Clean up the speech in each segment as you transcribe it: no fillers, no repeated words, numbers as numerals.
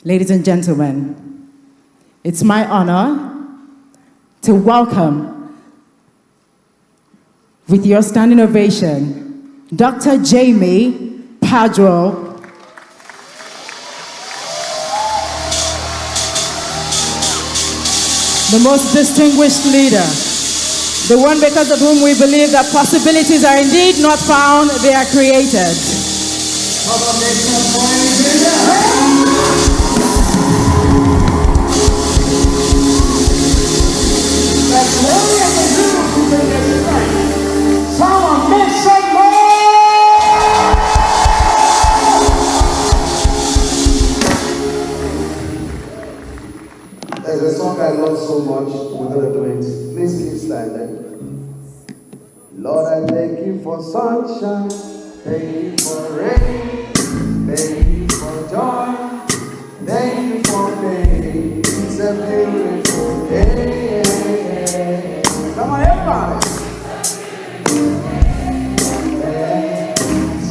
Ladies and gentlemen, it's my honor to welcome, with your standing ovation, Dr. Jamie Pajoel. The most distinguished leader, the one because of whom we believe that possibilities are indeed not found, they are created. Someone make some noise! There's a song I love so much. We're going to do it. Please keep standing. Lord, I thank you for sunshine. Thank you for rain. Thank you for joy. Thank you for pain. It's a beautiful day. Come on, everybody.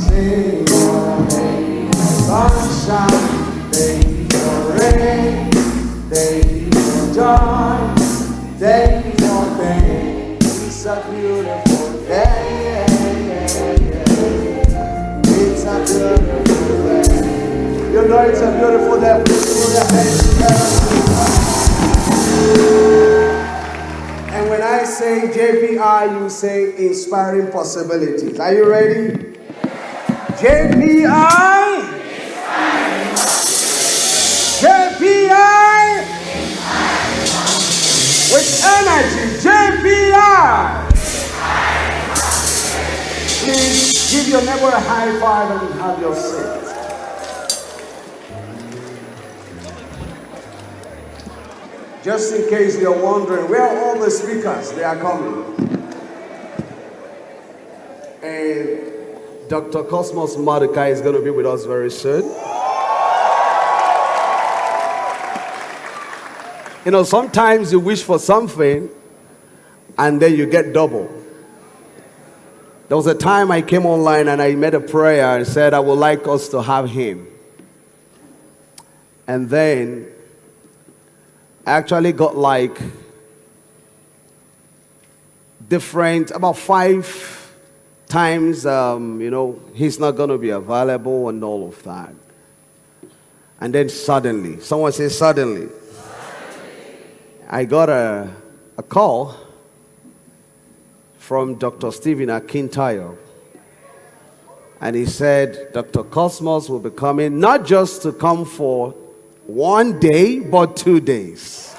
Sing, Lord, thank you for sunshine. Thank you for rain. Thank you for joy. Thank you for pain. It's a beautiful day. It's a beautiful day. You know it's a beautiful day. Please put your hands together. And when I say JPI, you say inspiring possibilities. Are you ready? JPI. JPI. With energy. JPI. Please give your neighbor a high five and have your seat. Just in case you're wondering, where are all the speakers? They are coming. And Dr. Cosmos Mordecai is going to be with us very soon. You know, sometimes you wish for something and then you get double. There was a time I came online and I made a prayer and said, I would like us to have him. And then I actually got like different, about 5 times, he's not going to be available and all of that. And then suddenly, someone says suddenly, I got a call from Dr. Stephen Akintayo. And he said, Dr. Cosmos will be coming, not just to come for 1 day, but 2 days.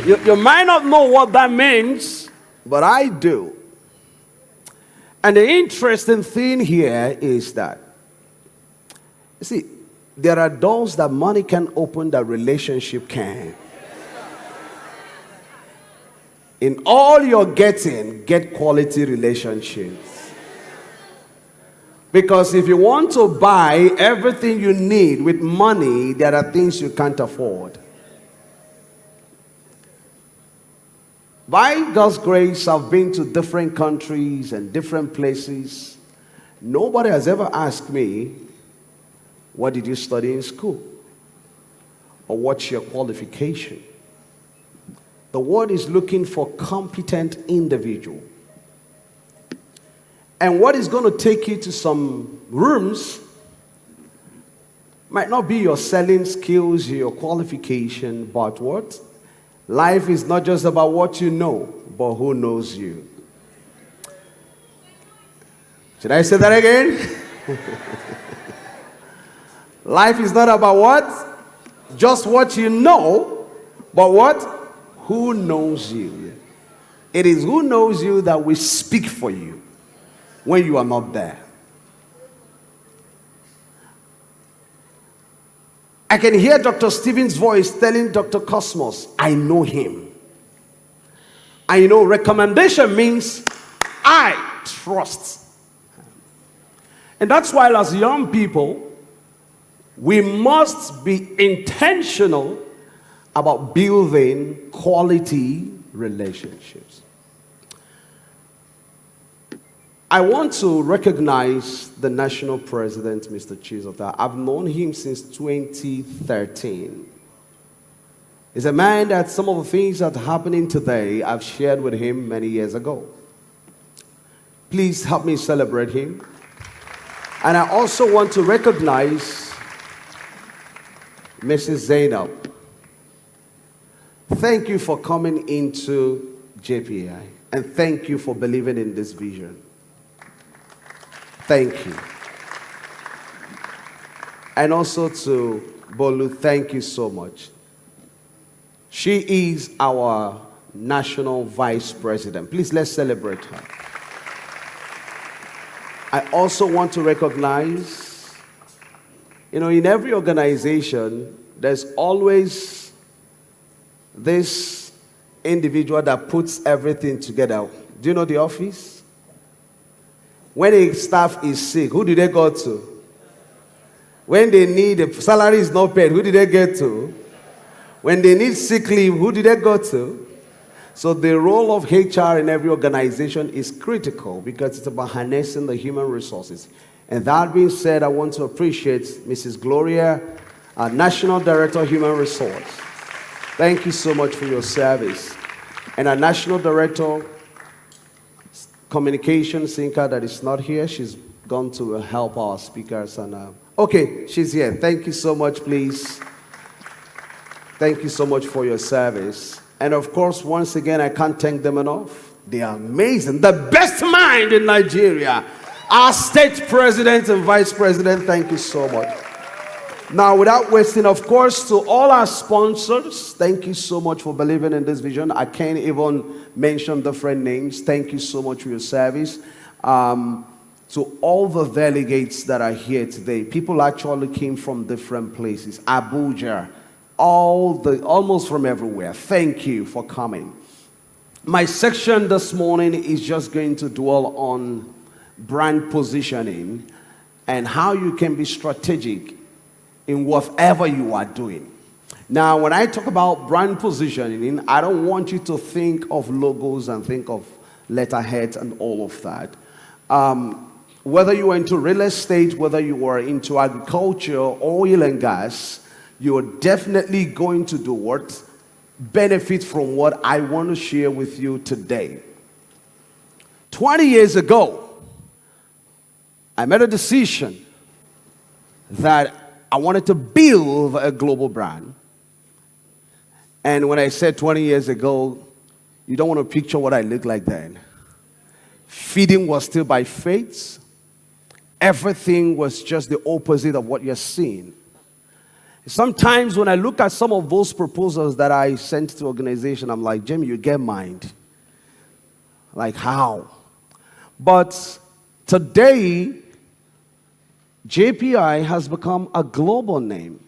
You might not know what that means, but I do. And the interesting thing here is that, you see, there are doors that money can open that relationship can. In all you're getting, get quality relationships. Because if you want to buy everything you need with money, there are things you can't afford. By God's grace, I've been to different countries and different places. Nobody has ever asked me, what did you study in school? Or what's your qualification? The world is looking for competent individual. And what is going to take you to some rooms might not be your selling skills, your qualification, but what? Life is not just about what you know, but who knows you. Should I say that again? Life is not about what? Just what you know, but what? Who knows you. It is who knows you that will speak for you when you are not there. I can hear Dr. Stephen's voice telling Dr. Cosmos, I know him. And you know, recommendation means I trust. And that's why as young people, we must be intentional about building quality relationships. I want to recognize the national president, Mr. Chisota. I've known him since 2013. He's a man that some of the things that are happening today, I've shared with him many years ago. Please help me celebrate him. And I also want to recognize Mrs. Zainab. Thank you for coming into JPI. And thank you for believing in this vision. Thank you. And also to Bolu, thank you so much. She is our national vice president. Please, let's celebrate her. I also want to recognize, in every organization, there's always this individual that puts everything together. Do you know the office? When a staff is sick, who do they go to? When they need, the salary is not paid, who do they get to? When they need sick leave, who do they go to? So the role of HR in every organization is critical because it's about harnessing the human resources. And that being said, I want to appreciate Mrs. Gloria, our National Director of Human Resource. Thank you so much for your service. And our National Director Communication, Sinka, that is not here. She's gone to help our speakers. And okay, she's here. Thank you so much, please. Thank you so much for your service. And of course, once again, I can't thank them enough. They are amazing. The best mind in Nigeria. Our state president and vice president, thank you so much. Now, without wasting, of course, to all our sponsors, thank you so much for believing in this vision. I can't even mention different names. Thank you so much for your service. To all the delegates that are here today, people actually came from different places. Abuja, almost from everywhere. Thank you for coming. My section this morning is just going to dwell on brand positioning and how you can be strategic in whatever you are doing. Now, when I talk about brand positioning, I don't want you to think of logos and think of letterheads and all of that. Whether you are into real estate, whether you are into agriculture, oil and gas, you are definitely going to do what? Benefit from what I want to share with you today. 20 years ago, I made a decision that I wanted to build a global brand. And when I said 20 years ago, you don't want to picture what I looked like then. Feeding was still by faith. Everything was just the opposite of what you're seeing. Sometimes when I look at some of those proposals that I sent to organization, I'm like, Jamie, you get mind. Like, how? But today, JPI has become a global name.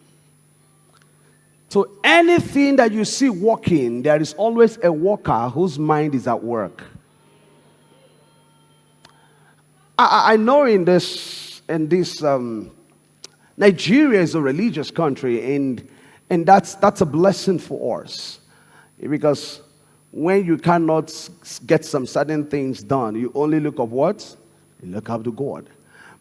So anything that you see walking, there is always a worker whose mind is at work. I know in this Nigeria is a religious country, and that's a blessing for us. Because when you cannot get some certain things done, you only look up what? You look up to God.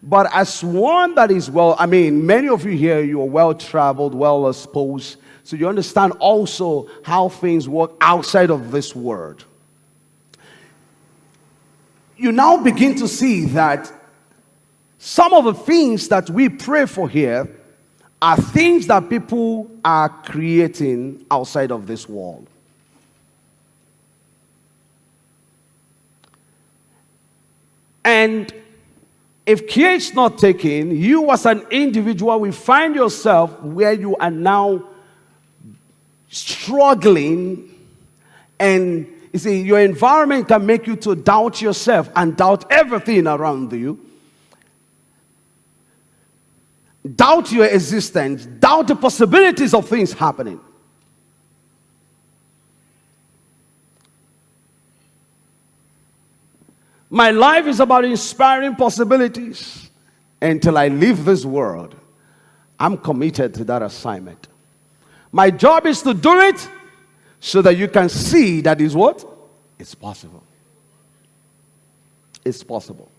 But as one that is many of you here, you are well-traveled, well-exposed, so you understand also how things work outside of this world. You now begin to see that some of the things that we pray for here are things that people are creating outside of this world. And if care is not taken, you as an individual will find yourself where you are now struggling, and you see, your environment can make you to doubt yourself and doubt everything around you. Doubt your existence, doubt the possibilities of things happening. My life is about inspiring possibilities. Until I leave this world, I'm committed to that assignment. My job is to do it so that you can see that is what? It's possible. It's possible.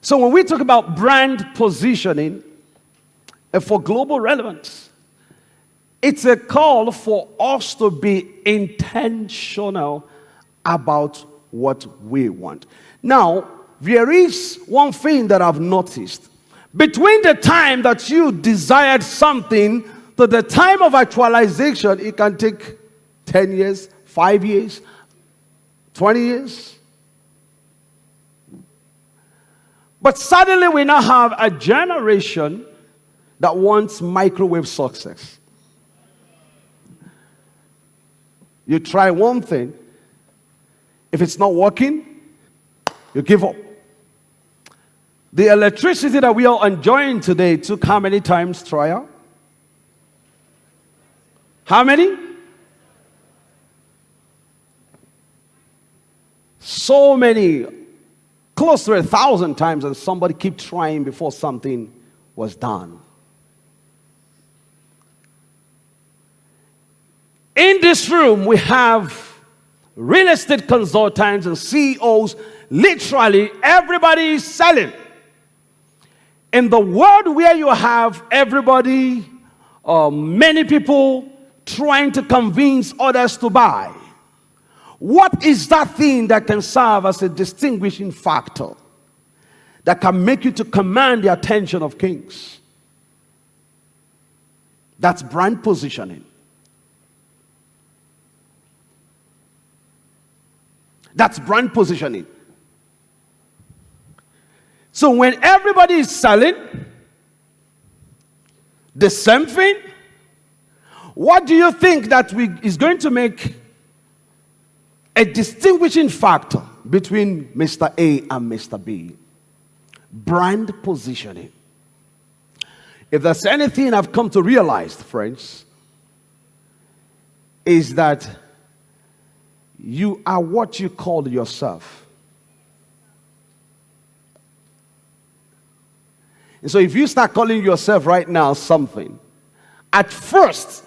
So when we talk about brand positioning for global relevance, it's a call for us to be intentional about what we want. Now, there is one thing that I've noticed. Between the time that you desired something to the time of actualization, it can take 10 years, 5 years, 20 years. But suddenly we now have a generation that wants microwave success. You try one thing, if it's not working, you give up. The electricity that we are enjoying today took how many times trial? How many? So many, close to 1,000 times, and somebody keep trying before something was done. In this room, we have real estate consultants and CEOs. Literally, everybody is selling. In the world where you have everybody, many people trying to convince others to buy, what is that thing that can serve as a distinguishing factor that can make you to command the attention of kings? That's brand positioning. That's brand positioning. So when everybody is selling the same thing, what do you think that is going to make a distinguishing factor between Mr. A and Mr. B? Brand positioning. If there's anything I've come to realize, friends, is that you are what you call yourself. And so if you start calling yourself right now something, at first,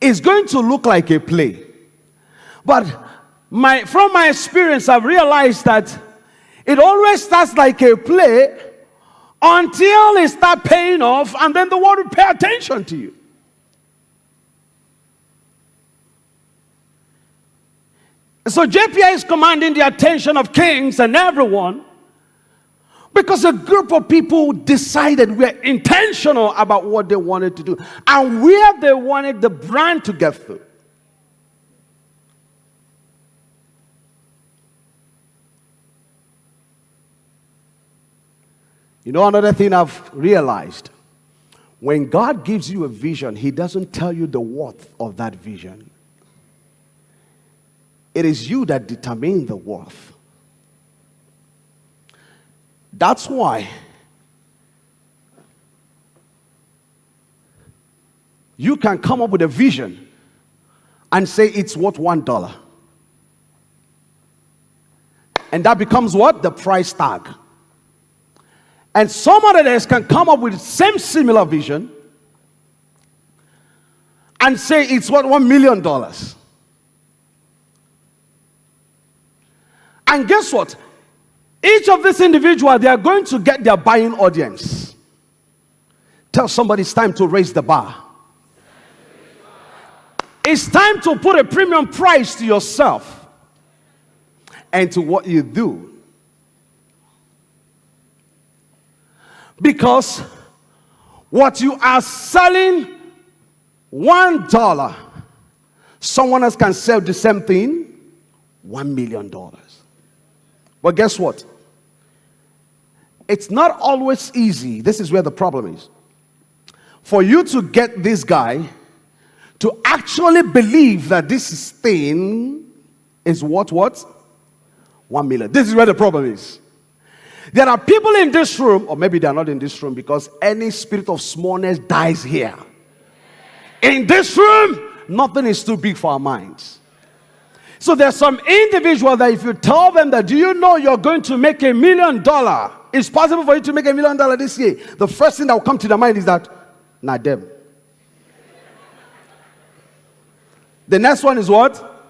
it's going to look like a play. But from my experience, I've realized that it always starts like a play until it starts paying off, and then the world will pay attention to you. So JPI is commanding the attention of kings and everyone because a group of people decided we're intentional about what they wanted to do and where they wanted the brand to get through. You know, another thing I've realized, when God gives you a vision, He doesn't tell you the worth of that vision. It is you that determine the worth. That's why you can come up with a vision and say it's worth $1. And that becomes what? The price tag. And some others can come up with the same similar vision and say it's worth $1 million. And guess what? Each of these individuals, they are going to get their buying audience. Tell somebody it's time to raise the bar. It's time to put a premium price to yourself and to what you do. Because what you are selling $1, someone else can sell the same thing $1 million. But guess what? It's not always easy. This is where the problem is. For you to get this guy to actually believe that this thing is worth what? 1 million. This is where the problem is. There are people in this room, or maybe they are not in this room because any spirit of smallness dies here. In this room, nothing is too big for our minds. So there's some individual that if you tell them that, do you know you're going to make $1 million? It's possible for you to make $1 million this year. The first thing that will come to their mind is that, not them. The next one is what?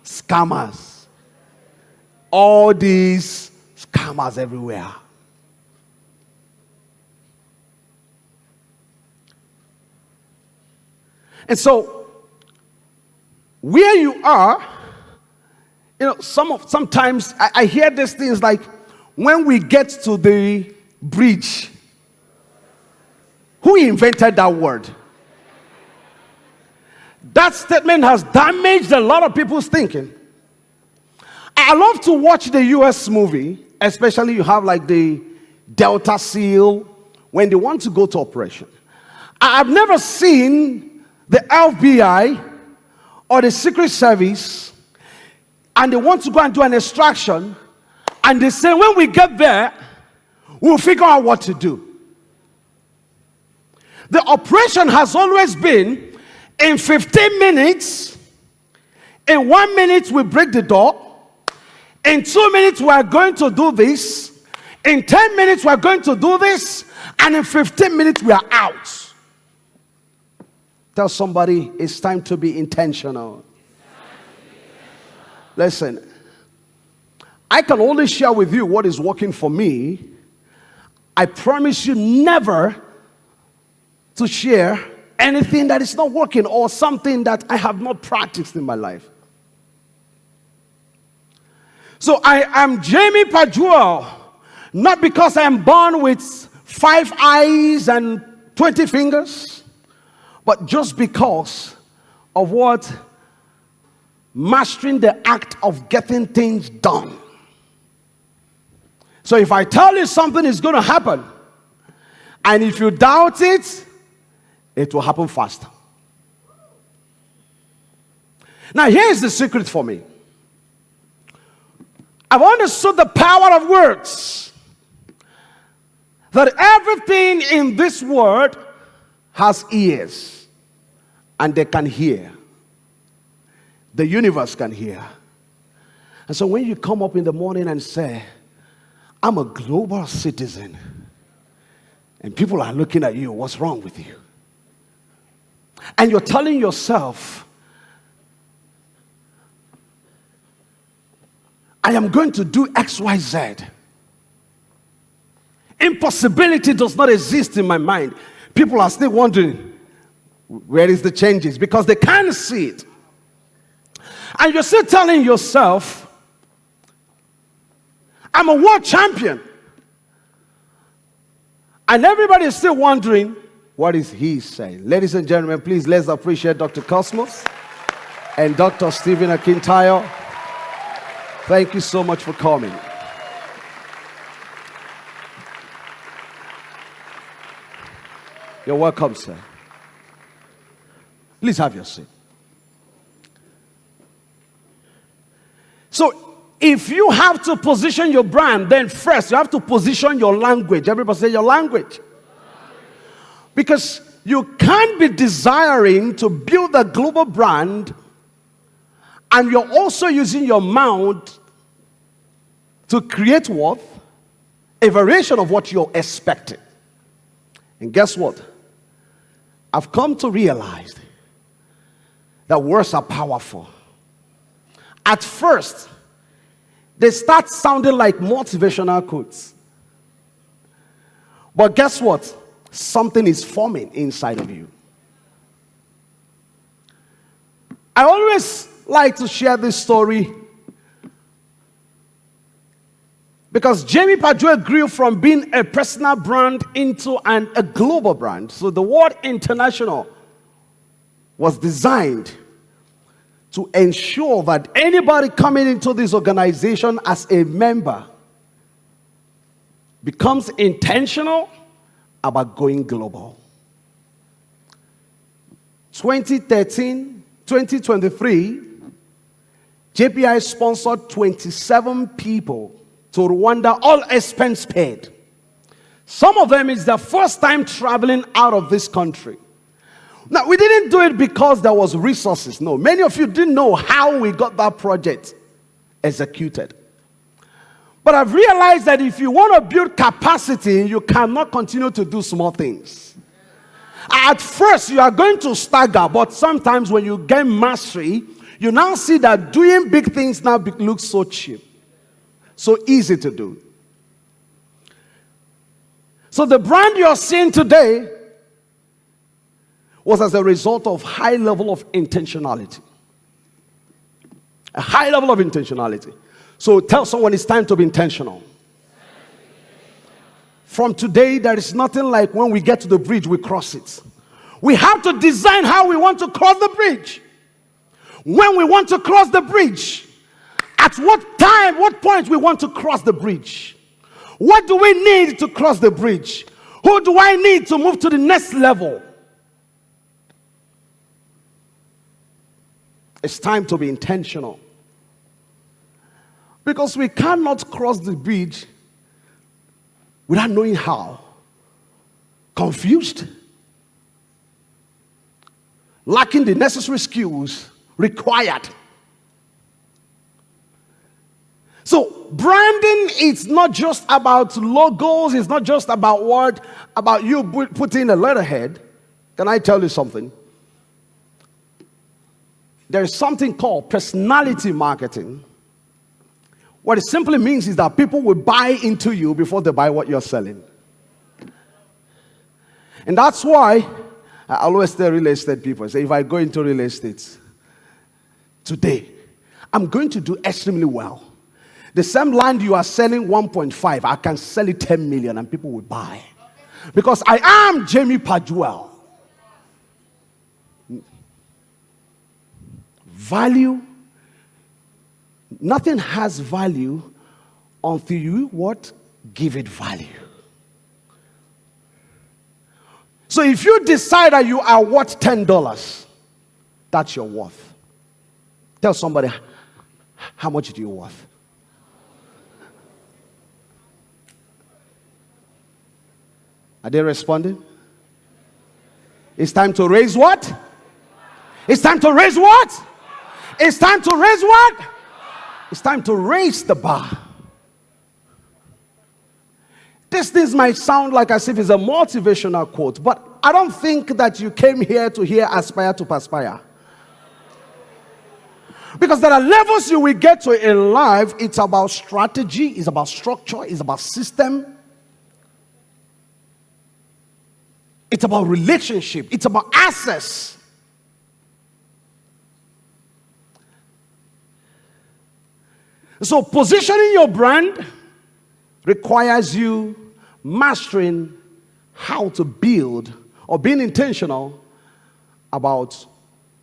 Scammers. All these scammers everywhere. And so, where you are, sometimes I hear these things like, when we get to the bridge, who invented that word? That statement has damaged a lot of people's thinking. I love to watch the US movie, especially you have like the Delta SEAL, when they want to go to operation. I've never seen the FBI or the Secret Service, and they want to go and do an extraction, and they say, when we get there, we'll figure out what to do. The operation has always been, in 15 minutes, in 1 minute we break the door, in 2 minutes we are going to do this, in 10 minutes we are going to do this, and in 15 minutes we are out. Tell somebody, it's time to be intentional. Listen, I can only share with you what is working for me. I promise you never to share anything that is not working or something that I have not practiced in my life. So I am Jamie Pajoel, not because I am born with 5 eyes and 20 fingers, but just because of what? Mastering the act of getting things done. So if I tell you something is going to happen, and if you doubt it, it will happen faster. Now here's the secret for me. I've understood the power of words. That everything in this word has ears, and they can hear. The universe can hear. And so when you come up in the morning and say, I'm a global citizen, and people are looking at you, what's wrong with you? And you're telling yourself, I am going to do X, Y, Z. Impossibility does not exist in my mind. People are still wondering, where is the changes? Because they can't see it. And you're still telling yourself, I'm a world champion. And everybody is still wondering, what is he saying? Ladies and gentlemen, please let's appreciate Dr. Cosmos and Dr. Stephen Akintayo. Thank you so much for coming. You're welcome, sir. Please have your seat. So, if you have to position your brand, then first you have to position your language. Everybody say your language. Because you can't be desiring to build a global brand and you're also using your mouth to create what? A variation of what you're expecting. And guess what? I've come to realize that words are powerful. At first, they start sounding like motivational quotes. But guess what? Something is forming inside of you. I always like to share this story because Jamie Pajoel grew from being a personal brand into a global brand. So the word international was designed to ensure that anybody coming into this organization as a member becomes intentional about going global. 2023, JPI sponsored 27 people to Rwanda, all expense paid. Some of them is their first time traveling out of this country. Now, we didn't do it because there was resources. No, many of you didn't know how we got that project executed. But I've realized that if you want to build capacity, you cannot continue to do small things. At first, you are going to stagger, but sometimes when you get mastery, you now see that doing big things now looks so cheap, so easy to do. So the brand you're seeing today was as a result of high level of intentionality. A high level of intentionality. So tell someone it's time to be intentional. From today, there is nothing like when we get to the bridge, we cross it. We have to design how we want to cross the bridge. When we want to cross the bridge, at what time, what point we want to cross the bridge. What do we need to cross the bridge? Who do I need to move to the next level? It's time to be intentional. Because we cannot cross the bridge without knowing how. Confused. Lacking the necessary skills required. So branding is not just about logos. It's not just about what, about you putting a letterhead. Can I tell you something? There is something called personality marketing. What it simply means is that people will buy into you before they buy what you're selling. And that's why I always tell real estate people, say, if I go into real estate today, I'm going to do extremely well. The same land you are selling 1.5, I can sell it 10 million and people will buy. Because I am Jamie Pajoel. Value. Nothing has value until you what? Give it value. So if you decide that you are worth $10, that's your worth. Tell somebody, how much do you worth? Are they responding? It's time to raise what? It's time to raise what? It's time to raise what? It's time to raise the bar. These things might sound like as if it's a motivational quote, but I don't think that you came here to hear aspire to perspire. Because there are levels you will get to in life. It's about strategy, it's about structure, it's about system. It's about relationship, it's about access. So positioning your brand requires you mastering how to build or being intentional about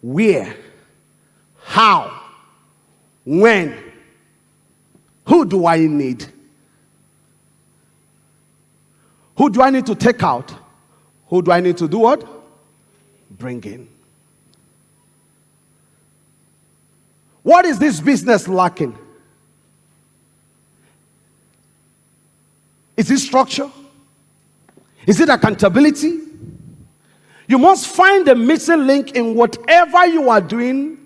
where, how, when, who do I need? Who do I need to take out? Who do I need to do what? Bring in. What is this business lacking? Is it structure? Is it accountability? You must find the missing link in whatever you are doing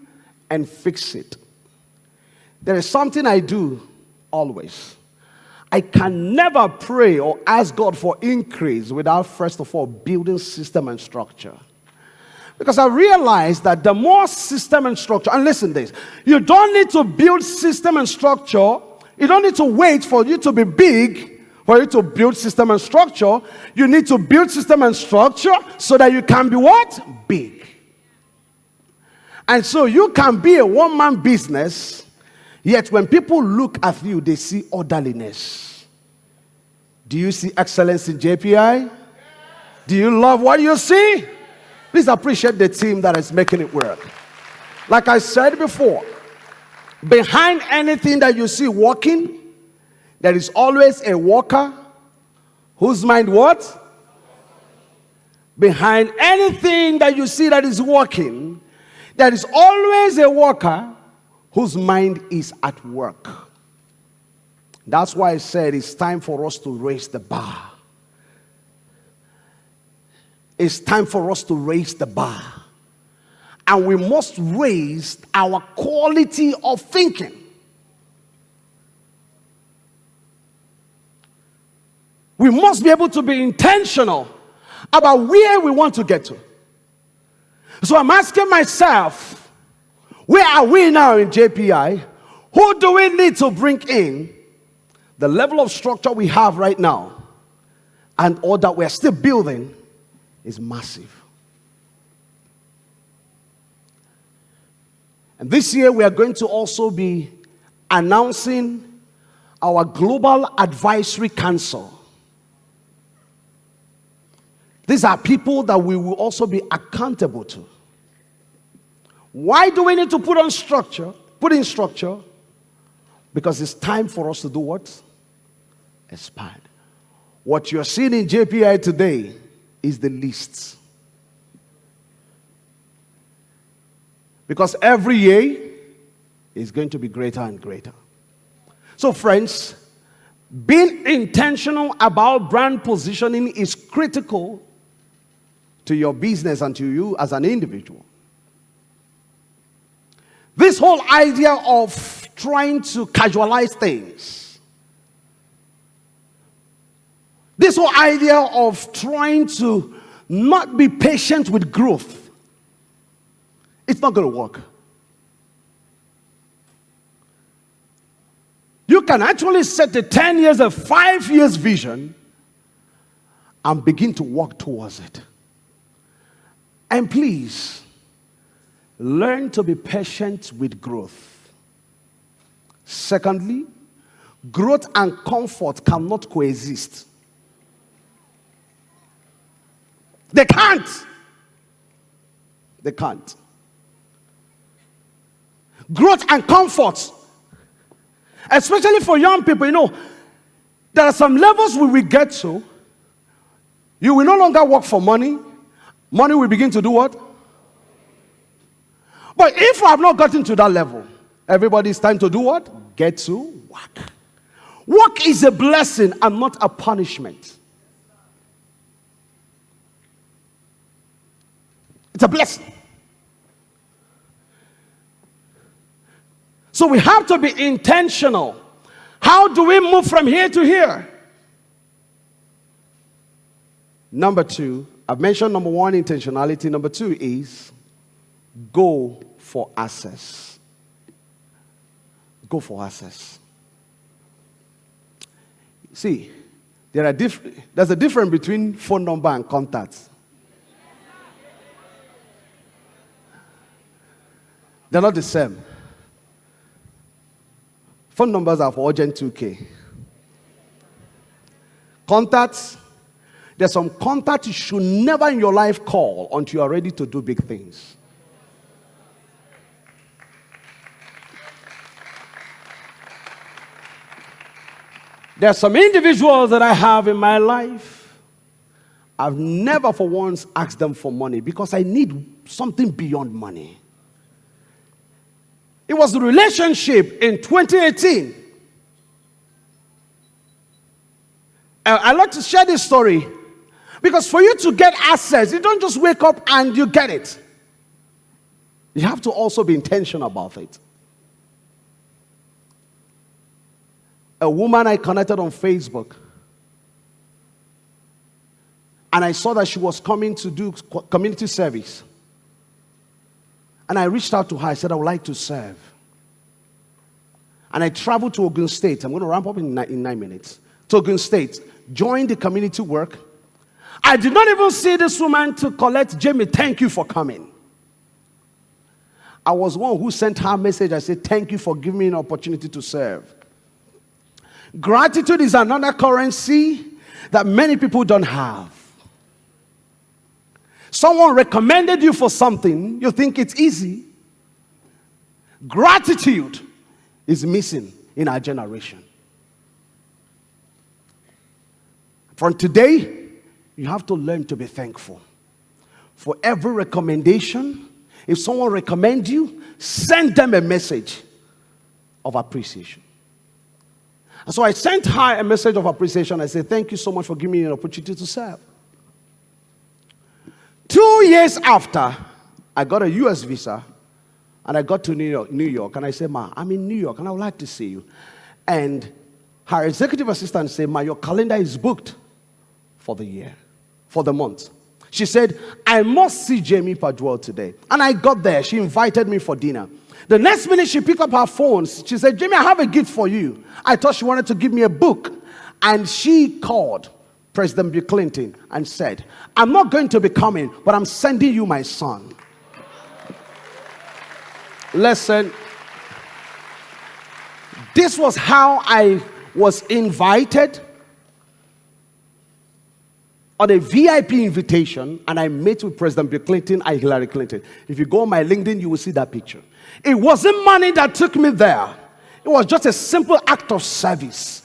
and fix it. There is something I do always. I can never pray or ask God for increase without first of all building system and structure. Because I realize that the more system and structure, and listen to this, you don't need to build system and structure. You don't need to wait for you to be big for you to build system and structure. You need to build system and structure so that you can be what? Big. And so you can be a one-man business, yet when people look at you, they see orderliness. Do you see excellence in JPI? Do you love what you see? Please appreciate the team that is making it work. Like I said before, behind anything that you see walking, there is always a walker whose mind what? Behind anything that you see that is walking, there is always a walker whose mind is at work. That's why I said it's time for us to raise the bar. It's time for us to raise the bar. And we must raise our quality of thinking. We must be able to be intentional about where we want to get to. So I'm asking myself, where are we now in JPI? Who do we need to bring in? The level of structure we have right now and all that we're still building is massive. And this year we are going to also be announcing our Global Advisory Council. These are people that we will also be accountable to. Why do we need to put in structure? Because it's time for us to do what? Expand. What you're seeing in JPI today is the least. Because every year is going to be greater and greater. So friends, being intentional about brand positioning is critical to your business and to you as an individual. This whole idea of trying to casualize things, this whole idea of trying to not be patient with growth, it's not going to work. You can actually set a 10 years, a 5 years vision and begin to work towards it. And please, learn to be patient with growth. Secondly, growth and comfort cannot coexist. They can't. They can't. Growth and comfort, especially for young people, you know, there are some levels we will get to. You will no longer work for money. Money will begin to do what? But if we have not gotten to that level, everybody's time to do what? Get to work. Work is a blessing and not a punishment. It's a blessing. So we have to be intentional. How do we move from here to here? Number two, I've mentioned number one, intentionality. Number two is go for access. Go for access. See, there's a difference between phone number and contacts. They're not the same. Phone numbers are for urgent 2K. Contacts, there's some contacts you should never in your life call until you are ready to do big things. There are some individuals that I have in my life. I've never for once asked them for money because I need something beyond money. It was the relationship in 2018. I like to share this story because for you to get access, you don't just wake up and you get it. You have to also be intentional about it. A woman I connected on Facebook, and I saw that she was coming to do community service. And I reached out to her. I said, I would like to serve. And I traveled to Ogun State. I'm going to ramp up in 9 minutes. To Ogun State. Joined the community work. I did not even see this woman to collect, Jamie, thank you for coming. I was one who sent her a message. I said, thank you for giving me an opportunity to serve. Gratitude is another currency that many people don't have. Someone recommended you for something, you think it's easy. Gratitude is missing in our generation. From today, you have to learn to be thankful. For every recommendation, if someone recommends you, send them a message of appreciation. And so I sent her a message of appreciation. I said, thank you so much for giving me an opportunity to serve. 2 years after, I got a US visa, and I got to New York, and I said, Ma, I'm in New York, and I would like to see you. And her executive assistant said, Ma, your calendar is booked for the year, for the month. She said, I must see Jamie Pajoel today. And I got there. She invited me for dinner. The next minute, she picked up her phone. She said, Jamie, I have a gift for you. I thought she wanted to give me a book. And she called President Bill Clinton and said, I'm not going to be coming, but I'm sending you my son. Listen, this was how I was invited on a VIP invitation, and I met with President Bill Clinton and Hillary Clinton. If you go on my LinkedIn, you will see that picture. It wasn't money that took me there. It was just a simple act of service.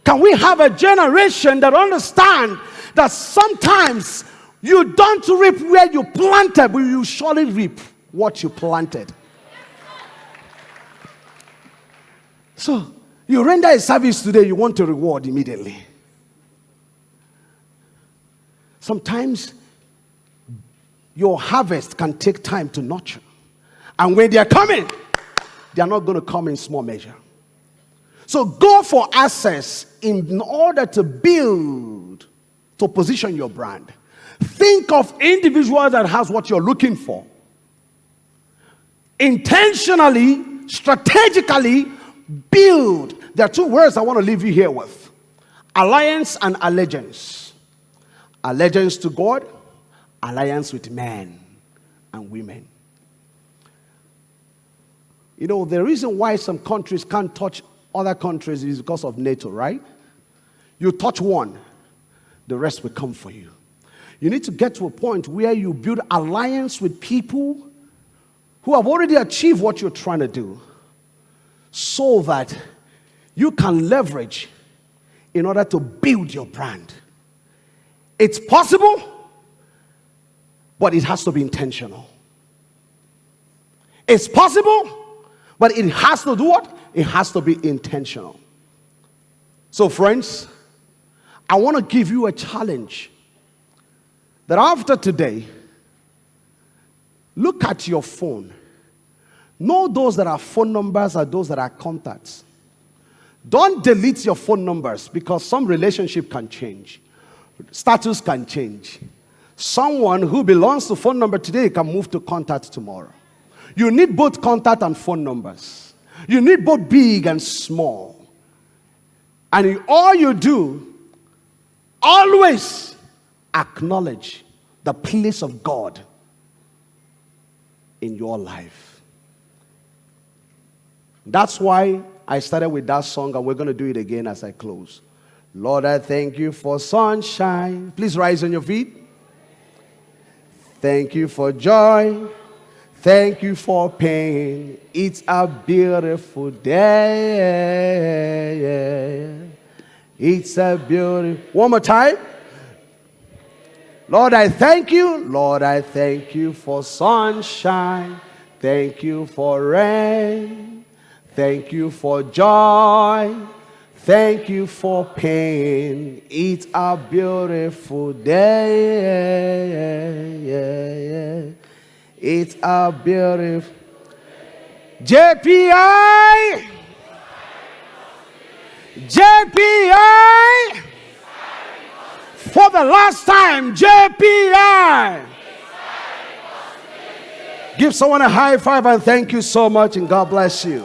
Can we have a generation that understand that sometimes you don't reap where you planted, but you surely reap what you planted? So, you render a service today, you want a reward immediately. Sometimes your harvest can take time to nurture. And when they are coming, they are not going to come in small measure. So go for access in order to build, to position your brand. Think of individuals that has what you're looking for. Intentionally, strategically build. There are two words I want to leave you here with: alliance and allegiance. Allegiance to God, alliance with men and women. You know, the reason why some countries can't touch other countries is because of NATO, right? You touch one, the rest will come for you. You need to get to a point where you build alliance with people who have already achieved what you're trying to do, so that you can leverage in order to build your brand. It's possible, but it has to be intentional. It's possible, but it has to do what? It has to be intentional. So friends, I want to give you a challenge that after today, look at your phone. Know those that are phone numbers and those that are contacts. Don't delete your phone numbers, because some relationship can change. Status can change. Someone who belongs to phone number today can move to contact tomorrow. You need both contact and phone numbers. You need both big and small. And in all you do, always acknowledge the place of God in your life. That's why I started with that song, and we're going to do it again as I close. Lord, I thank you for sunshine. Please rise on your feet. Thank you for joy. Thank you for pain. It's a beautiful day. It's a beautiful... One more time. Lord, I thank you. Lord, I thank you for sunshine. Thank you for rain. Thank you for joy. Thank you for pain. It's a beautiful day. It's a beautiful... JPI! JPI! For the last time, JPI! Give someone a high five and thank you so much, and God bless you.